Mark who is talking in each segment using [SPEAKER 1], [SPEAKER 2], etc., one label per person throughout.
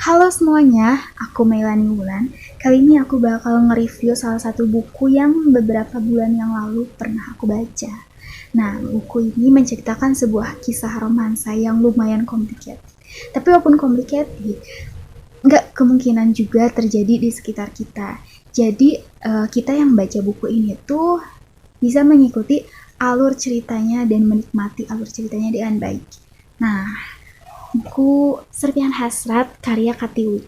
[SPEAKER 1] Halo semuanya, aku Melani Wulan. Kali ini aku bakal nge-review salah satu buku yang beberapa bulan yang lalu pernah aku baca. Nah, buku ini menceritakan sebuah kisah romansa yang lumayan complicated. Tapi walaupun complicated, nggak kemungkinan juga terjadi di sekitar kita. Jadi, kita yang baca buku ini tuh bisa mengikuti alur ceritanya dan menikmati alur ceritanya dengan baik. Nah, buku Serpihan Hasrat karya Katiwi.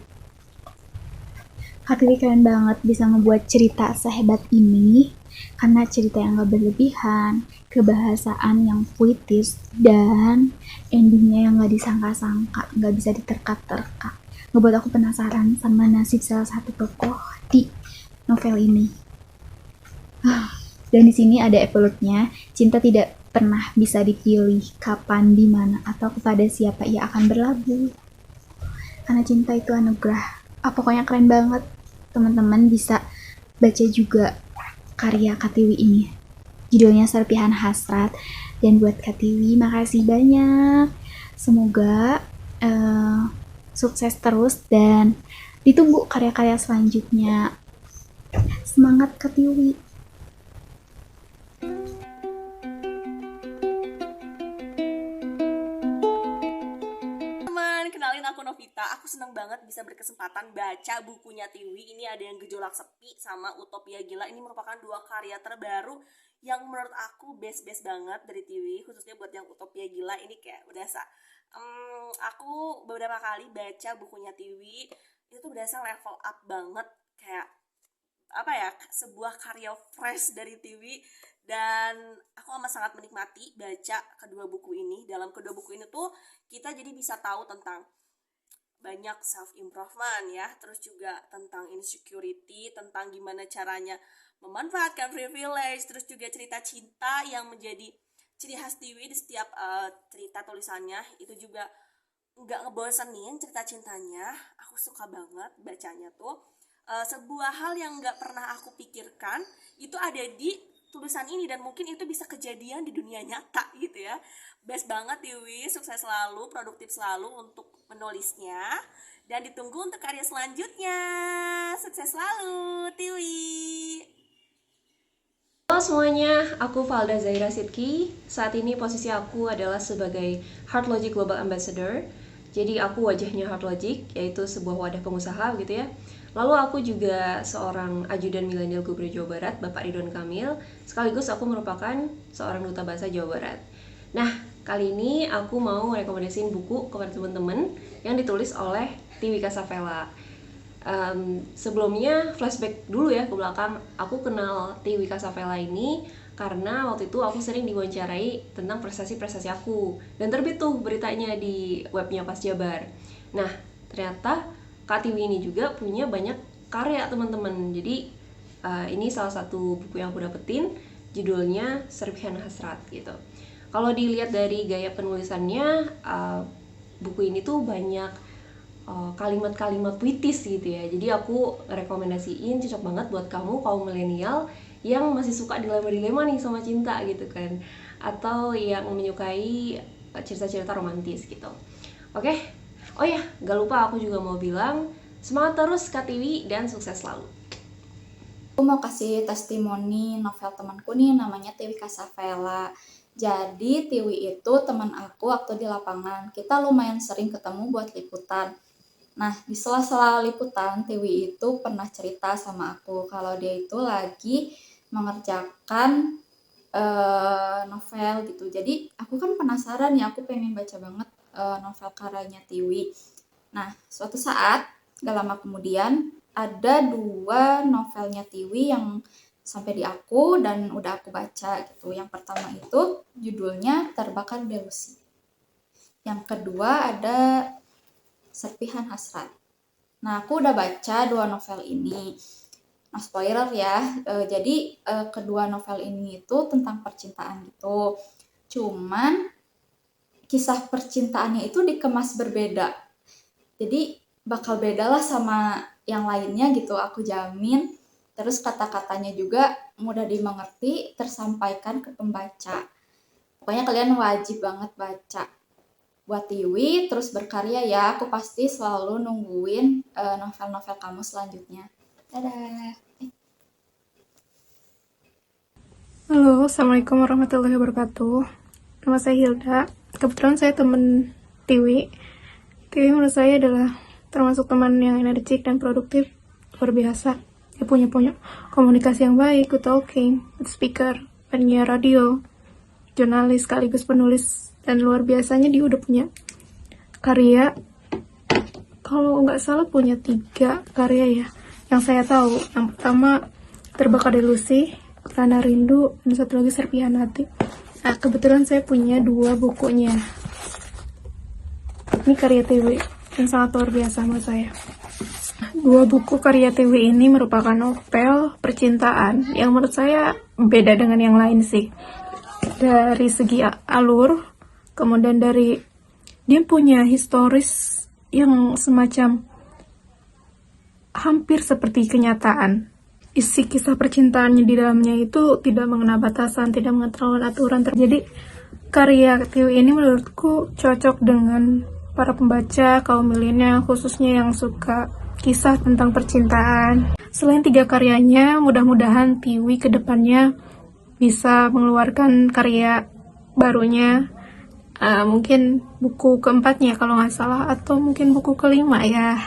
[SPEAKER 1] Katiwi keren banget bisa ngebuat cerita sehebat ini karena cerita yang gak berlebihan, kebahasaan yang puitis, dan endingnya yang gak disangka-sangka, gak bisa diterka-terka. Ngebuat aku penasaran sama nasib salah satu tokoh di novel ini. Dan di sini ada epilognya, cinta tidak pernah bisa dipilih kapan, di mana, atau kepada siapa ia akan berlabuh. Karena cinta itu anugerah. Pokoknya keren banget. Teman-teman bisa baca juga karya Katiwi ini. Judulnya Serpihan Hasrat. Dan buat Katiwi, makasih banyak. Semoga sukses terus dan ditunggu karya-karya selanjutnya. Semangat Katiwi.
[SPEAKER 2] Kenalin aku Novita, aku seneng banget bisa berkesempatan baca bukunya Tiwi. Ini ada yang Gejolak Sepi sama Utopia Gila. Ini merupakan dua karya terbaru yang menurut aku best banget dari Tiwi. Khususnya buat yang Utopia Gila ini kayak berasa aku beberapa kali baca bukunya Tiwi, itu tuh berasa level up banget. Kayak apa ya, sebuah karya fresh dari Tiwi. Dan aku amat sangat menikmati baca kedua buku ini. Dalam kedua buku ini tuh kita jadi bisa tahu tentang banyak self improvement ya, terus juga tentang insecurity, tentang gimana caranya memanfaatkan privilege, terus juga cerita cinta yang menjadi ciri khas Tiwi di setiap cerita tulisannya. Itu juga nggak ngebosenin cerita cintanya. Aku suka banget bacanya tuh. Sebuah hal yang nggak pernah aku pikirkan itu ada di tulisan ini, dan mungkin itu bisa kejadian di dunia nyata gitu ya. Best banget Tiwi, sukses selalu, produktif selalu untuk menulisnya, dan ditunggu untuk karya selanjutnya. Sukses selalu Tiwi.
[SPEAKER 3] Halo semuanya, aku Valda Zaira Sidki. Saat ini posisi aku adalah sebagai Heart Logic Global Ambassador. Jadi aku wajahnya Heart Logic, yaitu sebuah wadah pengusaha gitu ya. Lalu aku juga seorang ajudan milenial Gubernur Jawa Barat, Bapak Ridwan Kamil. Sekaligus aku merupakan seorang duta bahasa Jawa Barat. Nah, kali ini aku mau rekomendasiin buku kepada teman-teman yang ditulis oleh Tiwi Kasavela. Sebelumnya flashback dulu ya ke belakang. Aku kenal Tiwi Kasavela ini karena waktu itu aku sering diwawancarai tentang prestasi-prestasi aku, dan terbit tuh beritanya di webnya Pas Jabar. Nah, ternyata Kak Tiwi ini juga punya banyak karya teman-teman. Jadi ini salah satu buku yang aku dapetin, judulnya Serpihan Hasrat gitu. Kalau dilihat dari gaya penulisannya, buku ini tuh banyak kalimat-kalimat puitis gitu ya. Jadi aku rekomendasiin, cocok banget buat kamu kaum milenial yang masih suka dilema-dilema nih sama cinta gitu kan, atau yang menyukai cerita-cerita romantis gitu. Oke. Oh ya, gak lupa aku juga mau bilang semangat terus Kak Tiwi dan sukses selalu.
[SPEAKER 4] Aku mau kasih testimoni novel temanku nih, namanya Tiwi Kasavela. Jadi Tiwi itu teman aku waktu di lapangan. Kita lumayan sering ketemu buat liputan. Nah, di sela-sela liputan, Tiwi itu pernah cerita sama aku kalau dia itu lagi mengerjakan novel gitu. Jadi aku kan penasaran ya, aku pengen baca banget novel karyanya Tiwi. Nah, suatu saat, gak lama kemudian, ada dua novelnya Tiwi yang sampai di aku dan udah aku baca gitu. Yang pertama itu judulnya Terbakar Delusi. Yang kedua ada Serpihan Hasrat. Nah, aku udah baca dua novel ini. Nah, spoiler ya. Jadi kedua novel ini itu tentang percintaan gitu. Cuman kisah percintaannya itu dikemas berbeda. Jadi bakal beda lah sama yang lainnya gitu, aku jamin. Terus kata-katanya juga mudah dimengerti, tersampaikan ke pembaca. Pokoknya kalian wajib banget baca buat Tiwi terus berkarya ya. Aku pasti selalu nungguin novel-novel kamu selanjutnya. Dadah.
[SPEAKER 5] Halo, Assalamualaikum warahmatullahi wabarakatuh. Nama saya Hilda. Kebetulan saya teman Tiwi. Tiwi menurut saya adalah termasuk teman yang energik dan produktif, luar biasa. Dia punya komunikasi yang baik, good talking, good speaker, penyiar radio, jurnalis sekaligus penulis, dan luar biasanya dia udah punya karya. Kalau nggak salah punya 3 karya ya, yang saya tahu. Yang pertama Terbakar dari Lucy, Karena Rindu, dan satu lagi Serpihan Hati. Nah, kebetulan saya punya 2 bukunya. Ini karya Tiwi yang sangat luar biasa menurut saya. 2 buku karya Tiwi ini merupakan novel percintaan yang menurut saya beda dengan yang lain sih. Dari segi alur, kemudian dari dia punya historis yang semacam hampir seperti kenyataan. Isi kisah percintaannya di dalamnya itu tidak mengenal batasan, tidak mengenal aturan. Jadi karya Tiwi ini menurutku cocok dengan para pembaca kaum milenial, khususnya yang suka kisah tentang percintaan. Selain 3 karyanya, mudah-mudahan Tiwi kedepannya bisa mengeluarkan karya barunya. Mungkin buku keempatnya kalau nggak salah, atau mungkin buku kelima ya.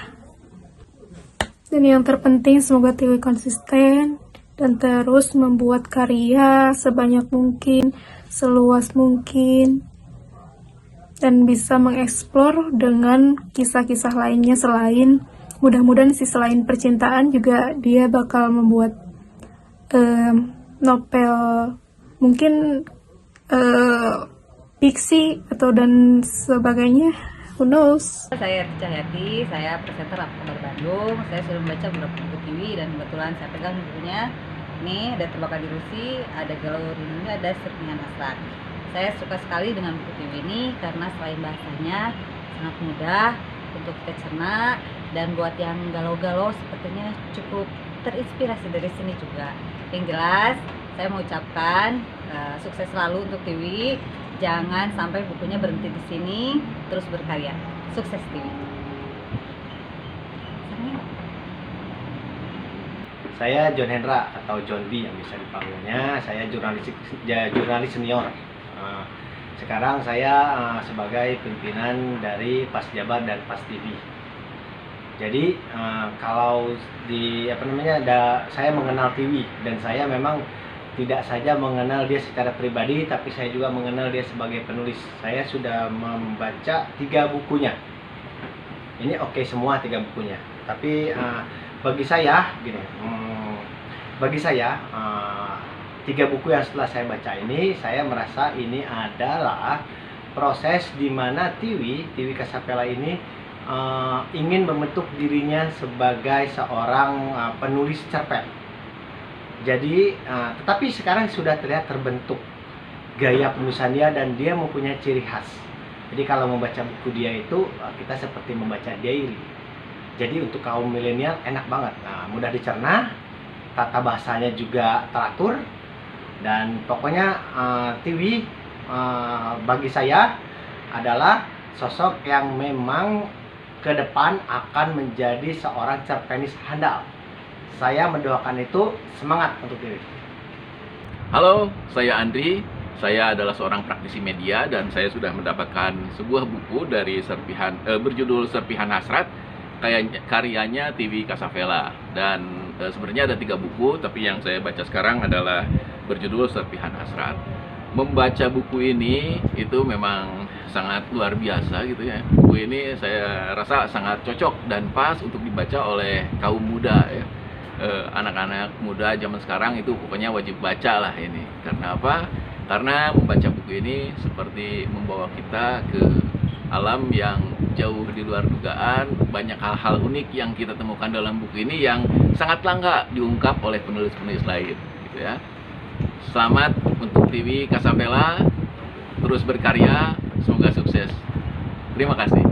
[SPEAKER 5] Dan yang terpenting semoga Tiwi konsisten dan terus membuat karya sebanyak mungkin, seluas mungkin, dan bisa mengeksplor dengan kisah-kisah lainnya selain, mudah-mudahan sih selain percintaan juga dia bakal membuat novel, mungkin fiksi atau dan sebagainya. Who knows?
[SPEAKER 6] Saya Rica Hayati, saya presenter Apa Kabar Bandung. Saya sudah membaca beberapa buku Tiwi dan kebetulan saya pegang bukunya. Ini ada Terbakar di Lucy, ada Galau Rindu, ada Serpihan Hasrat. Saya suka sekali dengan buku Tiwi ini karena selain bahasanya sangat mudah untuk kita cerna, dan buat yang galau-galau sepertinya cukup terinspirasi dari sini juga. Yang jelas, saya mau ucapkan sukses selalu untuk Tiwi. Jangan sampai bukunya berhenti di sini, terus berkarya. Sukses Tiwi.
[SPEAKER 7] Saya John Hendra atau John B yang bisa dipanggilnya. Saya jurnalis senior. Sekarang saya sebagai pimpinan dari Pas Jabar dan Pas TV. Jadi kalau saya mengenal Tiwi, dan saya memang tidak saja mengenal dia secara pribadi, tapi saya juga mengenal dia sebagai penulis. Saya sudah membaca 3 bukunya. Ini oke semua 3 bukunya. Tapi bagi saya 3 buku yang setelah saya baca ini, saya merasa ini adalah proses di mana Tiwi Kasavela ini ingin membentuk dirinya sebagai seorang penulis cerpen. Jadi, tetapi sekarang sudah terlihat terbentuk gaya penulisan dia, dan dia mempunyai ciri khas. Jadi kalau membaca buku dia itu, kita seperti membaca diary. Jadi untuk kaum milenial enak banget, mudah dicerna, tata bahasanya juga teratur, dan pokoknya Tiwi bagi saya adalah sosok yang memang ke depan akan menjadi seorang cerpenis handal. Saya mendoakan itu, semangat untuk Tiwi.
[SPEAKER 8] Halo, saya Andri. Saya adalah seorang praktisi media dan saya sudah mendapatkan sebuah buku dari berjudul Serpihan Hasrat, karyanya Tiwi Kasavela. Dan sebenarnya ada 3 buku, tapi yang saya baca sekarang adalah berjudul Serpihan Hasrat. Membaca buku ini itu memang sangat luar biasa gitu ya. Buku ini saya rasa sangat cocok dan pas untuk dibaca oleh kaum muda ya. Anak-anak muda zaman sekarang itu pokoknya wajib baca lah ini. Karena apa? Karena membaca buku ini seperti membawa kita ke alam yang jauh di luar dugaan. Banyak hal-hal unik yang kita temukan dalam buku ini yang sangat langka diungkap oleh penulis-penulis lain gitu ya. Selamat untuk Tiwi Kasavela, terus berkarya, semoga sukses. Terima kasih.